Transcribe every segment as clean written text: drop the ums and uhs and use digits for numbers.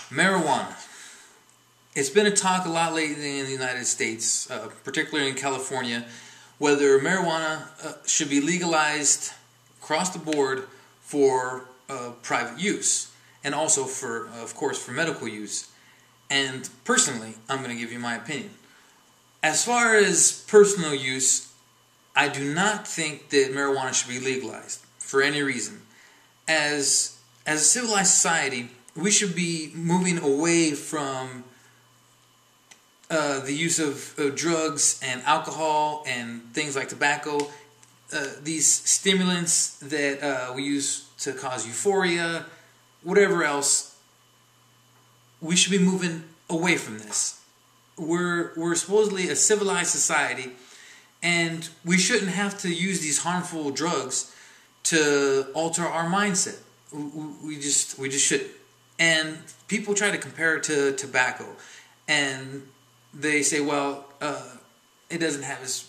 Marijuana. It's been a talk a lot lately in the United States, particularly in California, whether marijuana should be legalized across the board for private use, and also for, of course, for medical use. And personally, I'm going to give you my opinion. As far as personal use, I do not think that marijuana should be legalized for any reason. As a civilized society, we should be moving away from the use of drugs and alcohol and things like tobacco, these stimulants that we use to cause euphoria, whatever else. We should be moving away from this. We're supposedly a civilized society, and we shouldn't have to use these harmful drugs to alter our mindset. We just shouldn't. And people try to compare it to tobacco, and they say, well, it doesn't have as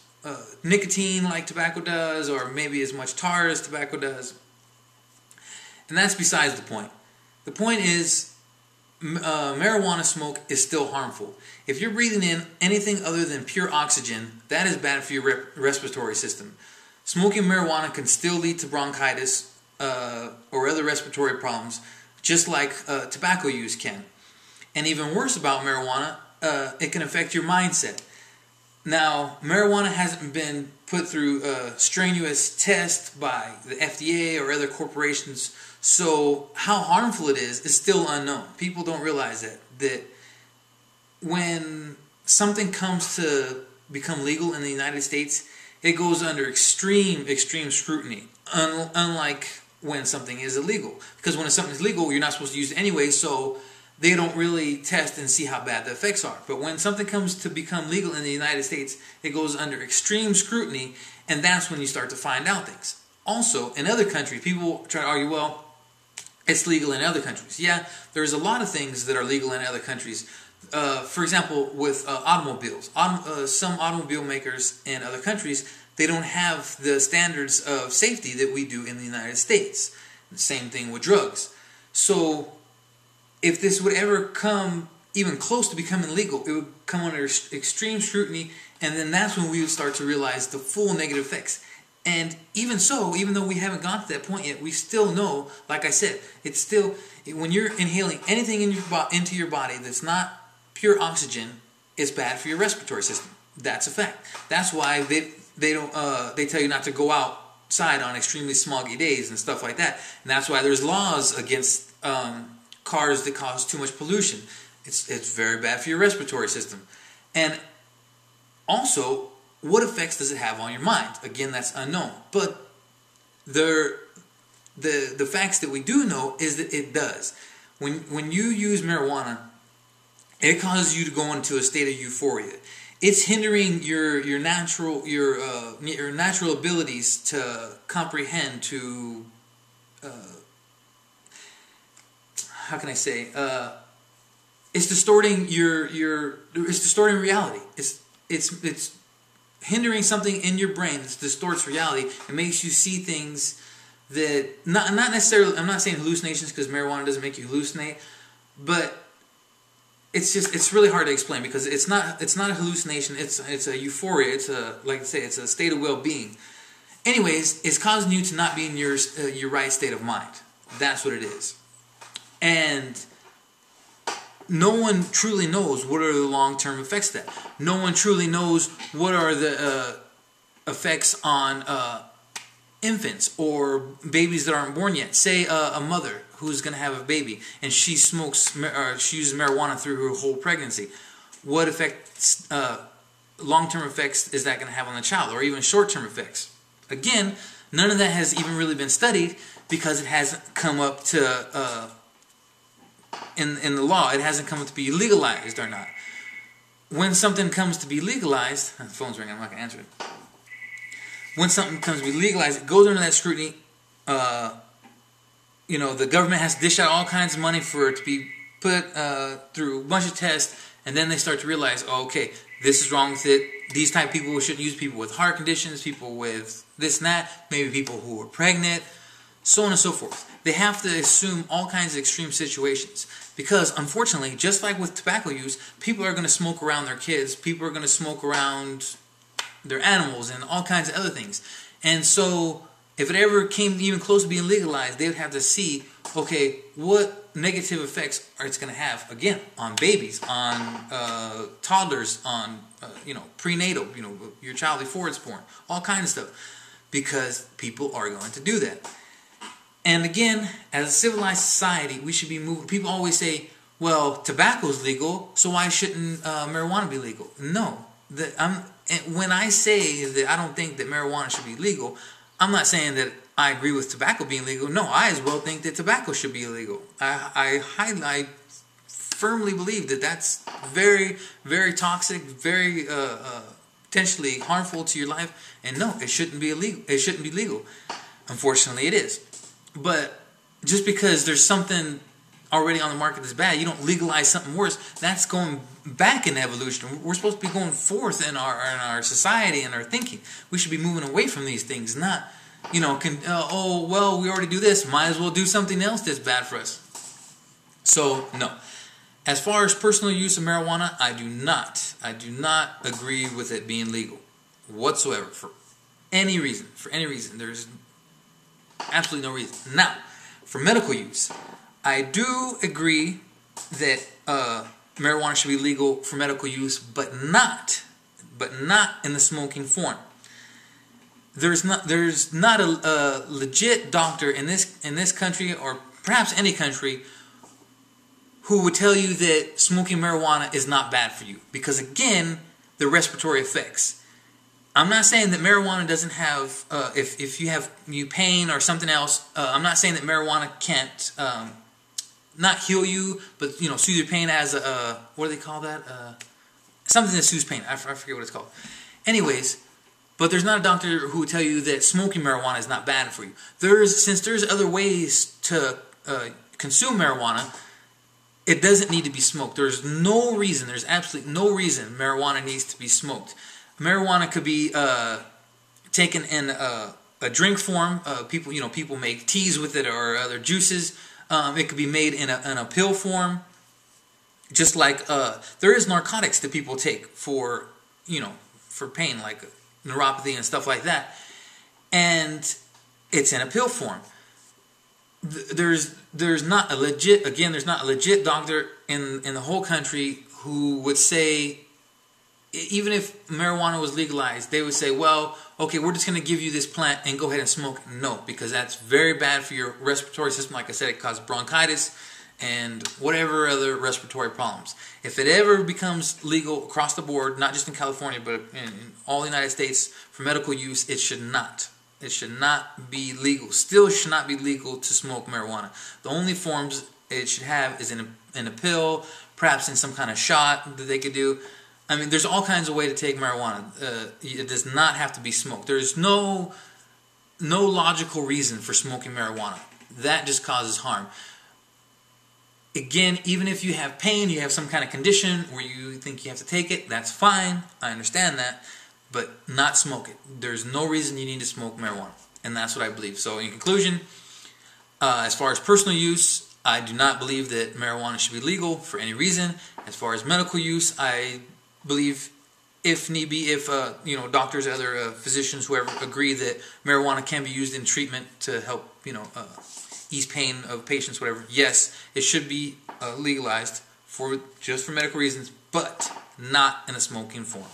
nicotine like tobacco does, or maybe as much tar as tobacco does. And that's besides the point. The point is, marijuana smoke is still harmful. If you're breathing in anything other than pure oxygen, that is bad for your respiratory system. Smoking marijuana can still lead to bronchitis or other respiratory problems, just like tobacco use can. And even worse about marijuana, it can affect your mindset. Now, marijuana hasn't been put through a strenuous test by the FDA or other corporations, so how harmful it is still unknown. People don't realize that when something comes to become legal in the United States, it goes under extreme scrutiny, unlike when something is illegal. Because when something is legal, you're not supposed to use it anyway, so they don't really test and see how bad the effects are. But when something comes to become legal in the United States, it goes under extreme scrutiny, and that's when you start to find out things. Also, in other countries, people try to argue, well, it's legal in other countries. Yeah, there's a lot of things that are legal in other countries. For example, with automobiles. Some automobile makers in other countries, they don't have the standards of safety that we do in the United States. The same thing with drugs. So if this would ever come even close to becoming legal, it would come under extreme scrutiny, and then that's when we would start to realize the full negative effects. And even so, even though we haven't got to that point yet, we still know, like I said, it's still, when you're inhaling anything into your body that's not pure oxygen, it's bad for your respiratory system. That's a fact. That's why they tell you not to go outside on extremely smoggy days and stuff like that. And that's why there's laws against cars that cause too much pollution. It's very bad for your respiratory system. And also, what effects does it have on your mind? Again, that's unknown. But the facts that we do know is that it does. When you use marijuana, it causes you to go into a state of euphoria. It's hindering your natural abilities to comprehend, to how can I say? It's distorting it's distorting reality. It's hindering something in your brain that distorts reality and makes you see things that not necessarily. I'm not saying hallucinations, because marijuana doesn't make you hallucinate, but it's really hard to explain, because it's not a hallucination. It's a euphoria. It's like I say, it's a state of well-being. Anyways, it's causing you to not be in your right state of mind. That's what it is. And no one truly knows what are the long-term effects of that. No one truly knows what are the effects on infants or babies that aren't born yet. Say a mother who's going to have a baby and she uses marijuana through her whole pregnancy. What effects, long-term effects, is that going to have on the child, or even short-term effects? Again, none of that has even really been studied, because it hasn't come up to in the law. It hasn't come up to be legalized or not. When something comes to be legalized, the phone's ringing, I'm not going to answer it. When something comes to be legalized, it goes under that scrutiny. The government has to dish out all kinds of money for it to be put through a bunch of tests, and then they start to realize, oh, okay, this is wrong with it. These type of people shouldn't use. People with heart conditions, people with this and that, maybe people who are pregnant, so on and so forth. they have to assume all kinds of extreme situations. Because, unfortunately, just like with tobacco use, people are going to smoke around their kids. People are going to smoke around their animals and all kinds of other things. And so, if it ever came even close to being legalized, they would have to see, okay, what negative effects are it's going to have, again, on babies, on toddlers, on, prenatal, your child before it's born, all kinds of stuff. Because people are going to do that. And again, as a civilized society, we should be moving. People always say, well, tobacco is legal, so why shouldn't marijuana be legal? No. When I say that I don't think that marijuana should be legal, I'm not saying that I agree with tobacco being legal. No, I as well think that tobacco should be illegal. I firmly believe that that's very, very toxic, very potentially harmful to your life. And no, it shouldn't be illegal. It shouldn't be legal. Unfortunately, it is. But just because there's something already on the market that's bad, you don't legalize something worse. That's going back in evolution. We're supposed to be going forth in our society and our thinking. We should be moving away from these things, not, we already do this. Might as well do something else that's bad for us. So, no. As far as personal use of marijuana, I do not agree with it being legal whatsoever for any reason. There's absolutely no reason. Now, for medical use, I do agree that marijuana should be legal for medical use, but not in the smoking form. There's not a legit doctor in this country, or perhaps any country, who would tell you that smoking marijuana is not bad for you. Because again, the respiratory effects. I'm not saying that marijuana doesn't have, if you have pain or something else, I'm not saying that marijuana can't not heal you, but soothe your pain as a, what do they call that? Something that soothes pain. I forget what it's called. Anyways, but there's not a doctor who would tell you that smoking marijuana is not bad for you. Since there's other ways to consume marijuana, it doesn't need to be smoked. There's absolutely no reason marijuana needs to be smoked. Marijuana could be taken in a drink form. People make teas with it or other juices. It could be made in a pill form. Just like there is narcotics that people take for pain, like neuropathy and stuff like that, and it's in a pill form. There's not a legit doctor in the whole country who would say, even if marijuana was legalized, they would say, well, okay, we're just going to give you this plant and go ahead and smoke it. No, because that's very bad for your respiratory system. Like I said, it causes bronchitis and whatever other respiratory problems. If it ever becomes legal across the board, not just in California, but in all the United States for medical use, it should not. It should not be legal. Still should not be legal to smoke marijuana. The only forms it should have is in a pill, perhaps in some kind of shot that they could do. I mean, there's all kinds of ways to take marijuana. It does not have to be smoked. There's no logical reason for smoking marijuana. That just causes harm. Again, even if you have pain, you have some kind of condition where you think you have to take it, that's fine. I understand that. But not smoke it. There's no reason you need to smoke marijuana. And that's what I believe. So in conclusion, as far as personal use, I do not believe that marijuana should be legal for any reason. As far as medical use, I believe, if need be, if doctors, other physicians, whoever agree that marijuana can be used in treatment to help ease pain of patients, whatever, yes, it should be legalized just for medical reasons, but not in a smoking form.